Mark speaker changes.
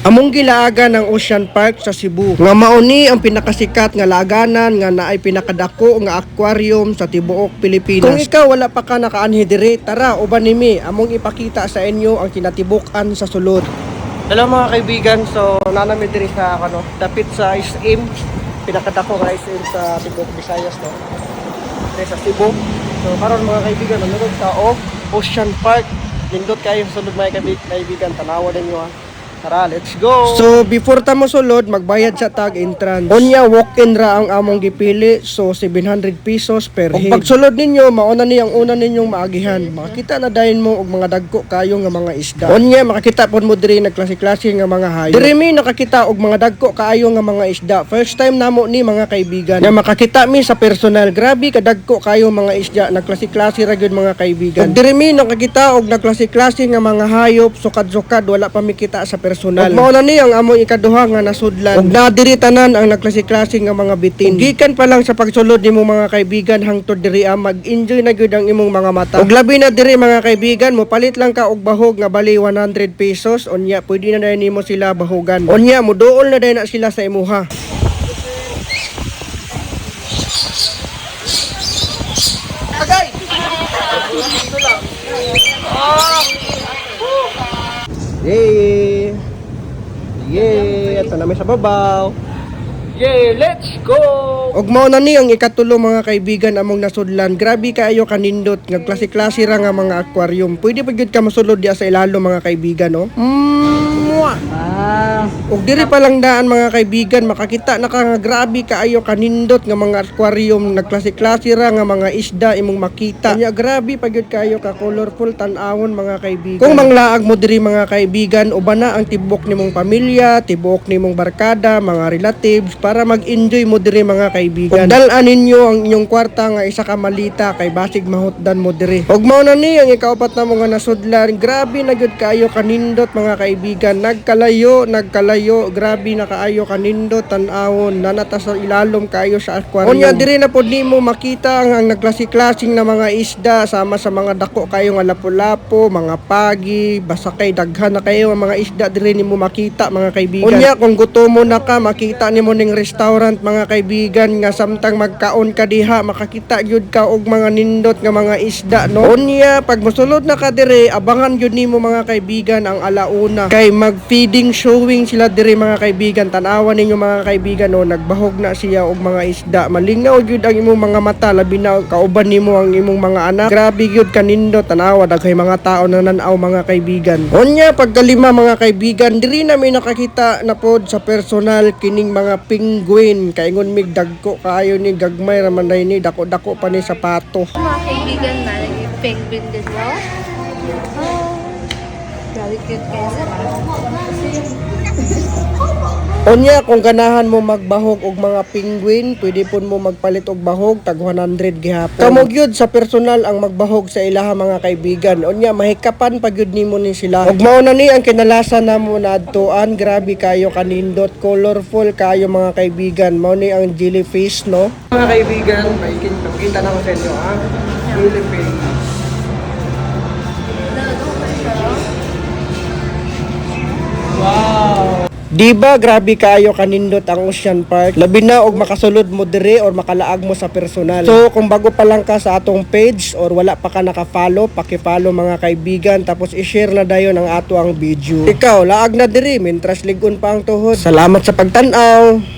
Speaker 1: Among gilaagan ng Ocean Park sa Cebu. Nga mauni ang pinakasikat nga laganan nga naay pinakadako nga aquarium sa tibuok Pilipinas. Kung ikaw wala pa ka nakaanhi diri, tara uban nimi among ipakita sa inyo ang kinatibukan sa sulod. Hello mga kaibigan, so nanami diri sa dapit sa SM, pinakadako nga SM sa tibuok Visayas no. Diri sa Cebu. So karon mga kaibigan, nanood ta og Ocean Park. Nindot kayo sa sulod mga kaibigan, tanawa ninyo Tara, let's go! So, before ta mo sulod, magbayad sa tag entrance. Onya, walk-in ra ang among gipili. So, 700 pesos per head. Pag sulod ninyo, mauna ni ang una ninyong maagihan. Makakita na dayon mo og mga dagko kayo nga mga isda. Onya, makakita pon mo diri na klase-klase nga mga hayop. Diri mi nakakita og mga dagko kayo nga mga isda. First time namo ni mga kaibigan. Nga makakita mi sa personal. Grabe kadagko kayo mga isda. Nagklase-klase ra gyud mga kaibigan. Ug diri mi nakakita og nagklase-klase nga mga hayop, sukad-sukad wala pa mi kita sa personal. Ug mao na ni ang among ikaduha nga nasudlan. Ug nadiri tanan ang nagklase-klase nga mga bitin. Ug gikan pa lang sa pagsulod nimo mga kaibigan hangtod diri mag-enjoy na gyud ang imong mga mata. Ug labi na diri mga kaibigan, mopalit lang ka og bahog nga bali 100 pesos. Unya pwede na dayon nimo sila bahogan. Unya moduol na dayon na sila sa imuha. Agay. Ito lang. Yay! Yay! Ito na may sa babaw. Yay! Let's go! Og mao na ni ang ikatulo mga kaibigan among nasudlan. Grabe kaayo kanindot nga klase-klase ra nga mga aquarium. Pwede pa gyud ka mosulod diya sa ilalo mga kaibigan no. Og diri pa lang daan mga kaibigan, makakita na ka nga grabe kaayo kanindot nga mga aquarium, nagklase-klase ra nga mga isda imong makita. Kanya grabe pa gyud kaayo ka colorful tan-awon mga kaibigan. Kung manglaag mo diri mga kaibigan, uban na ang tibok nimong pamilya, tibok nimong barkada, mga relatives para mag-enjoy mo diri mga kaibigan. Ug dal-an ninyo ang inyong kwarta nga isa ka malita kay basig mahutdan mo diri. Ug mao na ni ang ikaupat na mga nasudlan, grabe na gyud kaayo kanindot mga kaibigan. Nagkalayo, grabe na kaayo kanindot tan-awon, nanata sa ilalom kaayo sa aquarium. Unya diri na pod nimo makita ang nagklase-klaseng na mga isda sama sa mga dako kayo nga lapu-lapo, mga pagi, basta kay daghan na kayo ang mga isda diri nimo makita mga kaibigan. Unya kung gutom mo na ka, makita nimo ning restaurant mga kaibigan nga samtang magkaon ka diha, makakita gyud ka og mga nindot nga mga isda no. Unya pag mosulod na ka diri, abangan gyud nimo mga kaibigan ang alauna kay mag-feeding showing sila diri mga kaibigan. Tanawan ninyo mga kaibigan no, nagbahog na siya og mga isda. Malingaw gyud ang imong mga mata labi na kauban nimo ang imong mga anak. Grabe gyud kanindot tanawa daghay mga tao na nanaw mga kaibigan. Unya pagkalima mga kaibigan, diri na may nakakita na pod sa personal kining mga penguin kay ingon mig dagko kaayo ni gagmay ra man ni dako-dako pa ni sapato.
Speaker 2: Mga kaibigan na nag-penguin din mo. Very cute guys.
Speaker 1: Unya kung ganahan mo magbahog og mga penguin, pwede pun mo magpalit og bahog tag 100 gihapon. Kamo gyud sa personal ang magbahog sa ilaha mga kaibigan. Unya mahikapan pa gyud nimo ni sila. Ug mao na ni ang kinalasan namo na adtuan, grabe kayo kanindot, colorful kayo mga kaibigan. Mao ni ang jellyfish no. Mga kaibigan, makikita na ko sa inyo ang jellyfish. Wow! Diba grabe kayo kanindot ang Ocean Park? Labi na og makasulod mo diri or makalaag mo sa personal. So kung bago pa lang ka sa atong page or wala pa ka naka-follow, paki-follow mga kaibigan tapos i-share na dayon ang ato ang video. Ikaw laag na diri mentras ligon pa ang tuhod. Salamat sa pagtan-aw.